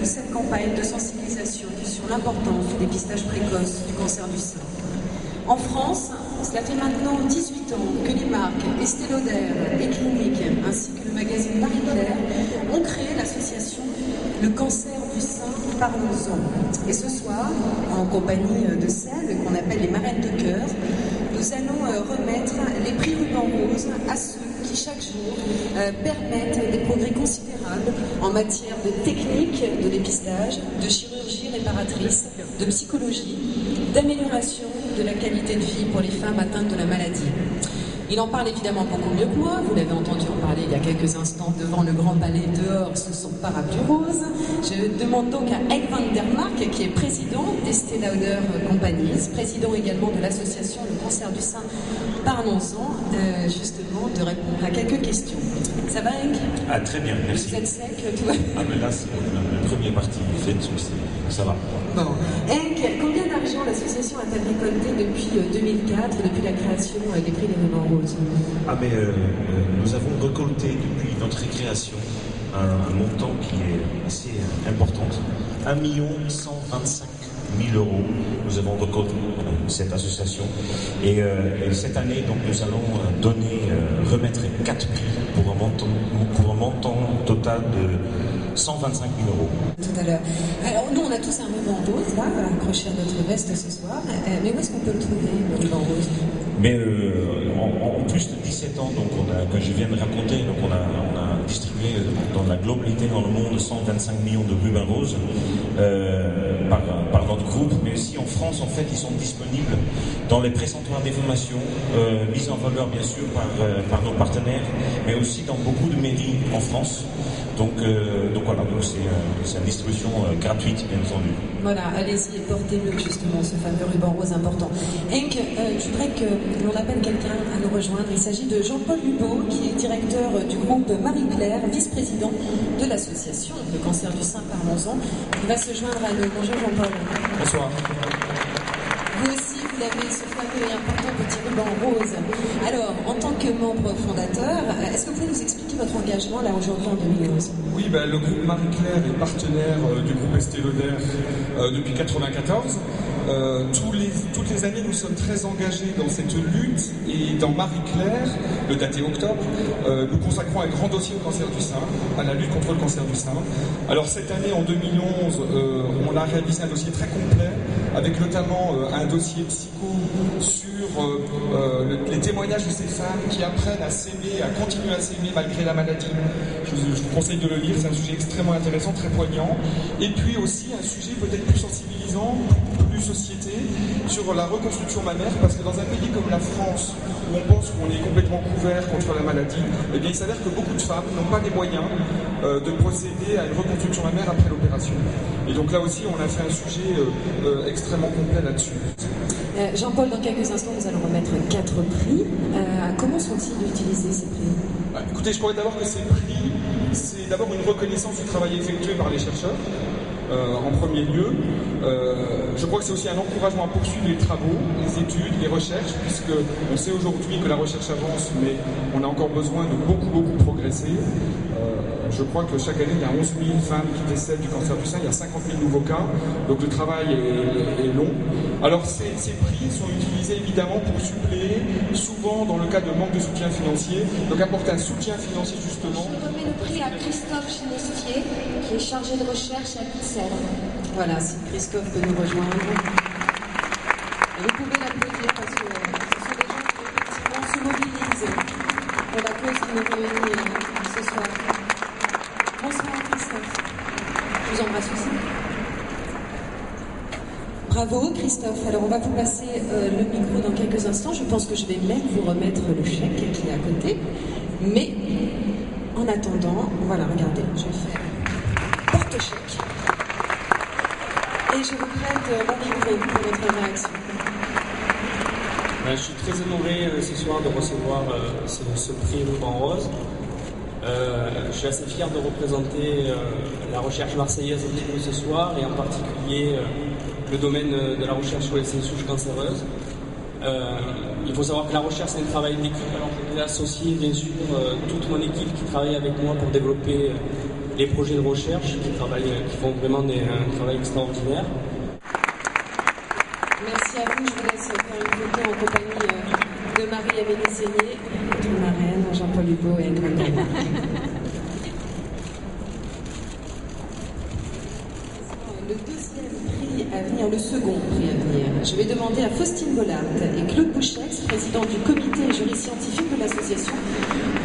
toute cette campagne de sensibilisation sur l'importance du dépistage précoce du cancer du sein. En France, cela fait maintenant 18 ans que les marques Estée Lauder et Clinique, ainsi que le magazine Marie-Claire, ont créé l'association Le cancer du sein, parlons-en. Et ce soir, en compagnie de celles qu'on appelle les marraines de cœur, nous allons remettre les prix Ruban Rose à ceux qui chaque jour permettent des progrès considérables en matière de technique de dépistage, de chirurgie réparatrice, de psychologie, d'amélioration de la qualité de vie pour les femmes atteintes de la maladie. Il en parle évidemment beaucoup mieux que moi, vous l'avez entendu en parler il y a quelques instants devant le Grand Palais dehors sous son parapluie rose. Je demande donc à Henk van der Mark, qui est président d'Estée Lauder Companies, président également de l'association Le cancer du sein, parlons-en, justement de répondre à quelques questions. Ça va, Henk? Ah, très bien, merci. Vous êtes sec, tout va? Ah, mais là, c'est la première partie du fait, ça va. Bon. Henk, combien d'argent l'association a-t-elle récolté depuis 2004, depuis la création des prix des Ruban Roses? Ah, mais nous avons récolté depuis notre création un montant qui est assez important. 1 125 000 € nous avons récolté cette association. Et cette année, donc, nous allons remettre 4 prix pour un montant total de 125 000 €. Tout à l'heure. Alors, nous, on a tous un ruban rose, là, accroché à notre veste ce soir. Mais où est-ce qu'on peut le trouver, le ruban rose? Mais en plus de 17 ans, donc que je viens de raconter, donc on a distribué dans la globalité dans le monde 125 millions de rubans roses par notre groupe, mais aussi en France, en fait, ils sont disponibles dans les présentoirs d'information, mis en valeur bien sûr par nos partenaires, mais aussi dans beaucoup de mairies en France. Donc voilà, c'est une distribution gratuite, bien entendu. Voilà, allez-y et portez-le justement, ce fameux ruban rose important. Henk, je voudrais que l'on appelle quelqu'un à nous rejoindre. Il s'agit de Jean-Paul Hubault, qui est directeur du groupe Marie-Claire, vice-président de l'association Le cancer du sein, parlons-en. Il va se joindre à nous. Bonjour Jean-Paul. Bonsoir. Vous aussi, vous avez ce fameux et important petit ruban rose. Alors, en tant que membre fondateur, est-ce que vous pouvez nous expliquer votre engagement là aujourd'hui en 2011? Oui, le groupe Marie-Claire est partenaire du groupe Estée Lauder depuis 1994. Toutes les années, nous sommes très engagés dans cette lutte et dans Marie-Claire, le daté octobre, nous consacrons un grand dossier au cancer du sein, à la lutte contre le cancer du sein. Alors cette année, en 2011, on a réalisé un dossier très complet, avec notamment un dossier psycho sur les témoignages de ces femmes qui apprennent à s'aimer, à continuer à s'aimer malgré la maladie. Je vous conseille de le lire, c'est un sujet extrêmement intéressant, très poignant. Et puis aussi un sujet peut-être plus sensibilisant, plus société, sur la reconstruction mammaire, parce que dans un pays comme la France, où on pense qu'on est complètement couvert contre la maladie, eh bien il s'avère que beaucoup de femmes n'ont pas les moyens de procéder à une reconstruction mammaire après l'opération. Et donc là aussi, on a fait un sujet extrêmement complet là-dessus. Jean-Paul, dans quelques instants, nous allons remettre 4 prix. Comment sont-ils utilisés, ces prix? Écoutez, je crois d'abord que ces prix, c'est d'abord une reconnaissance du travail effectué par les chercheurs, en premier lieu. Je crois que c'est aussi un encouragement à poursuivre les travaux, les études, les recherches, puisque on sait aujourd'hui que la recherche avance, mais on a encore besoin de beaucoup progresser. Je crois que chaque année, il y a 11 000 femmes qui décèdent du cancer du sein, il y a 50 000 nouveaux cas, donc le travail est long. Alors ces prix sont utilisés évidemment pour suppléer, souvent dans le cas de manque de soutien financier, donc apporter un soutien financier justement. Je remets le prix à Christophe Chinestier, qui est chargé de recherche à Bruxelles. Voilà, si Christophe peut nous rejoindre. Et vous pouvez l'applaudir parce que ce sont des gens qui effectivement se mobilisent pour la cause qui nous réunit ce soir. Bonsoir Christophe. Je vous embrasse aussi. Bravo Christophe. Alors on va vous passer le micro dans quelques instants. Je pense que je vais même vous remettre le chèque qui est à côté. Mais en attendant, voilà, regardez, je vais faire porte-chèque. Et je vous prête mon micro pour votre réaction. Je suis très honoré ce soir de recevoir ce prix Ruban Rose. Je suis assez fier de représenter la recherche marseillaise ce soir, et en particulier le domaine de la recherche sur les cellules souches cancéreuses. Il faut savoir que la recherche, c'est un travail d'équipe. Alors, je vais associer bien sûr toute mon équipe qui travaille avec moi pour développer les projets de recherche qui font vraiment un travail extraordinaire. Merci à vous. Je vous laisse faire une photo en compagnie de Marie-Amélie Seigné, notre marraine, Jean-Paul Hugo et Anne Grégoire. Le deuxième prix à venir, le second prix à venir, je vais demander à Faustine Bollard et Claude Bouchex, président du comité et jury scientifique de l'association,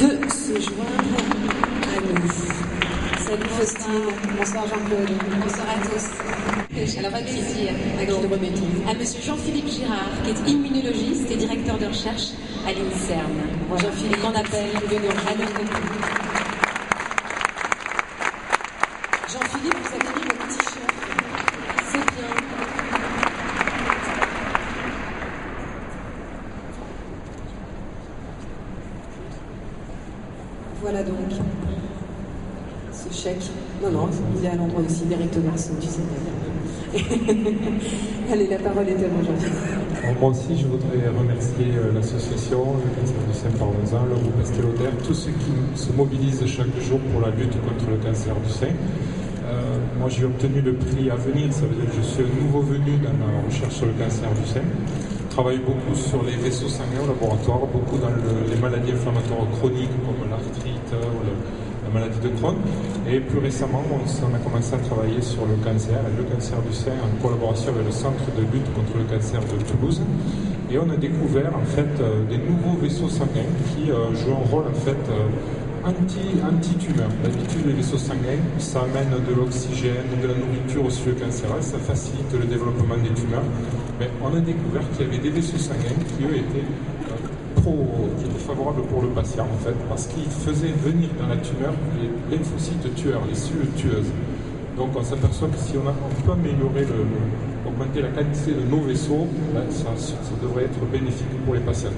de se joindre à nous. Salut Faustine, bonsoir Jean-Claude. Bonsoir à tous. Alors, Avec plaisir. à qui le remettons? À monsieur Jean-Philippe Girard, qui est immunologiste et directeur de recherche à l'INSERM. Voilà. Jean-Philippe, qu'on appelle de nous rejoindre. Jean-Philippe, vous avez mis le t-shirt. C'est bien. Voilà donc ce chèque. Non, il est à l'endroit aussi des recto verso, tu sais. Allez, la parole est à vous, Jean-Philippe. Moi aussi, je voudrais remercier l'association, le cancer du sein parmesan, le groupe Estée Lauder, tous ceux qui se mobilisent chaque jour pour la lutte contre le cancer du sein. Moi, j'ai obtenu le prix à venir, ça veut dire que je suis un nouveau venu dans ma recherche sur le cancer du sein. Je travaille beaucoup sur les vaisseaux sanguins au laboratoire, beaucoup dans les maladies inflammatoires chroniques comme l'arthrite ou la maladie de Crohn. Et plus récemment, on a commencé à travailler sur le cancer du sein en collaboration avec le Centre de lutte contre le cancer de Toulouse. Et on a découvert en fait des nouveaux vaisseaux sanguins qui jouent un rôle en fait anti-tumeur. D'habitude, les vaisseaux sanguins, ça amène de l'oxygène, de la nourriture au sujet cancéreux, ça facilite le développement des tumeurs. Mais on a découvert qu'il y avait des vaisseaux sanguins qui, eux, étaient favorables pour le patient, en fait, parce qu'ils faisaient venir dans la tumeur les lymphocytes tueurs, les cellules tueuses. Donc on s'aperçoit que si on peut améliorer, augmenter la qualité de nos vaisseaux, ben, ça devrait être bénéfique pour les patients.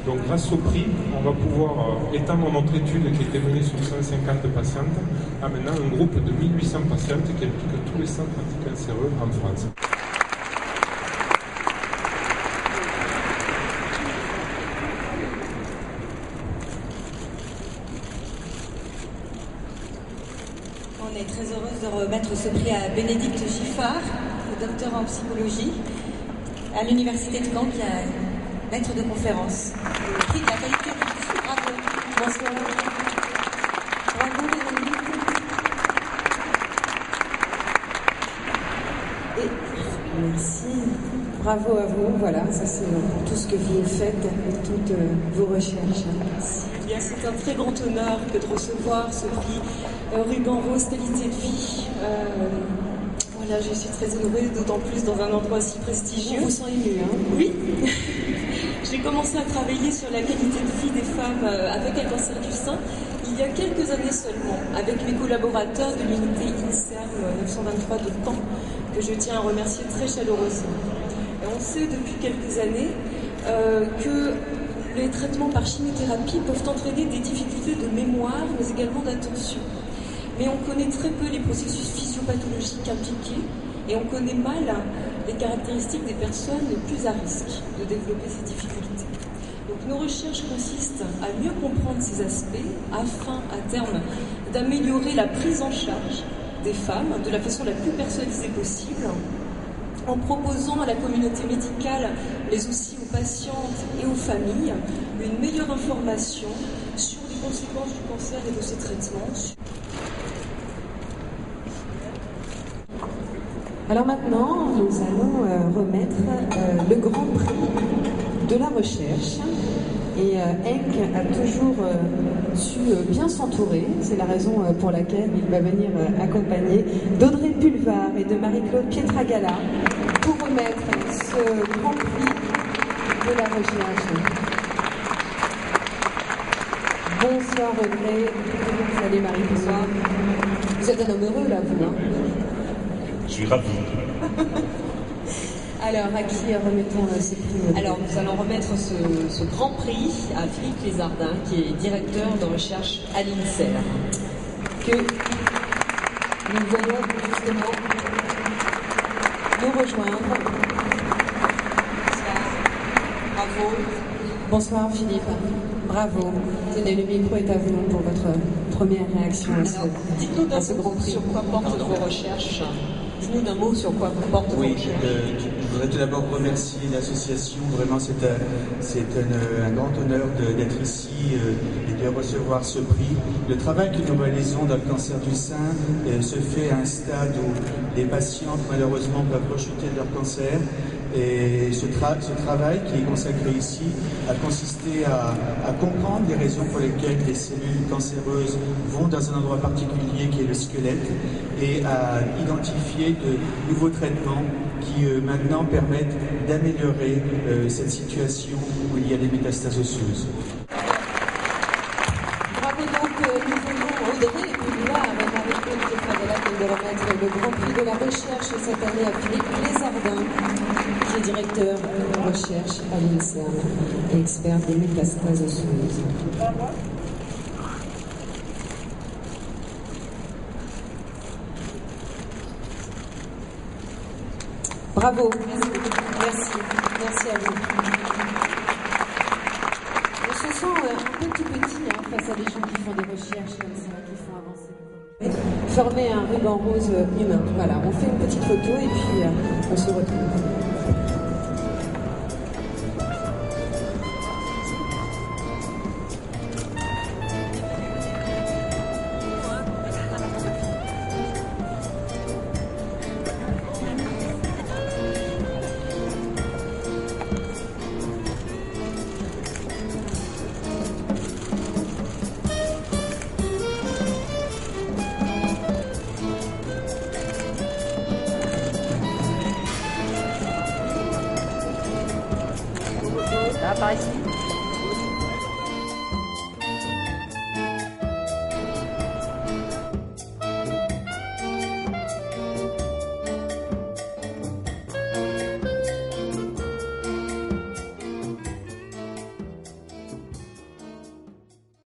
Donc grâce au prix, on va pouvoir étendre notre étude qui a été menée sur 150 patientes à maintenant un groupe de 1800 patientes qui implique tous les centres anticancéreux en France. On est très heureuse de remettre ce prix à Bénédicte Giffard, docteur en psychologie, à l'Université de Caen, qui est maître de conférence. Le prix de la qualité de vie. Bravo. Bonsoir. Bravo Bénédicte. Et merci. Bravo à vous. Voilà, ça c'est pour tout ce que vous faites et toutes vos recherches. Merci. Bien, c'est un très grand honneur que de recevoir ce prix Ruban Rose qualité de vie. Voilà, je suis très honorée, d'autant plus dans un endroit si prestigieux. On vous sent ému, hein? Oui. J'ai commencé à travailler sur la qualité de vie des femmes avec un cancer du sein il y a quelques années seulement, avec mes collaborateurs de l'unité INSERM 923 de Caen, que je tiens à remercier très chaleureusement. Et on sait depuis quelques années que les traitements par chimiothérapie peuvent entraîner des difficultés de mémoire, mais également d'attention. Mais on connaît très peu les processus physiopathologiques impliqués et on connaît mal les caractéristiques des personnes les plus à risque de développer ces difficultés. Donc nos recherches consistent à mieux comprendre ces aspects afin, à terme, d'améliorer la prise en charge des femmes de la façon la plus personnalisée possible, en proposant à la communauté médicale, mais aussi aux patientes et aux familles, une meilleure information sur les conséquences du cancer et de ses traitements. Alors maintenant, nous allons remettre le Grand Prix de la recherche. Et Henk a toujours su bien s'entourer. C'est la raison pour laquelle il va venir accompagner d'Audrey Pulvar et de Marie-Claude Pietragala pour remettre ce Grand Prix de la recherche. Bonsoir Audrey. Salut Marie-Claude. Vous êtes un homme heureux là, vous, hein? Je suis ravi. Alors, à qui remettons ces prix? Alors, nous allons remettre ce grand prix à Philippe Lézardin, qui est directeur de recherche à l'INSERM. Que nous voyons justement nous rejoindre. Bonsoir. Bravo. Bonsoir Philippe. Bravo. Tenez, le micro est à vous pour votre première réaction dites-nous à ce grand prix. Sur quoi portent vos recherches? Dites-nous d'un mot sur quoi portent vos recherches. Je voudrais tout d'abord remercier l'association. Vraiment, c'est un grand honneur d'être ici et de recevoir ce prix. Le travail que nous réalisons dans le cancer du sein se fait à un stade où les patientes, malheureusement, peuvent rechuter de leur cancer. Et ce travail qui est consacré ici a consisté à comprendre les raisons pour lesquelles les cellules cancéreuses vont dans un endroit particulier qui est le squelette et à identifier de nouveaux traitements qui maintenant permettent d'améliorer cette situation où il y a des métastases osseuses. Bravo donc, nous venons Audrey Poulard avec Marie-Claude Fadela qui vient de remettre le grand prix de la recherche cette année à Philippe Lézardin, qui est directeur de recherche à l'INSERM et expert des métastases osseuses. Bravo, merci à vous. On se sent un peu tout petit face à des gens qui font des recherches comme ça, qui font avancer. Former un ruban rose humain. Voilà, on fait une petite photo et puis on se retrouve. Par ici.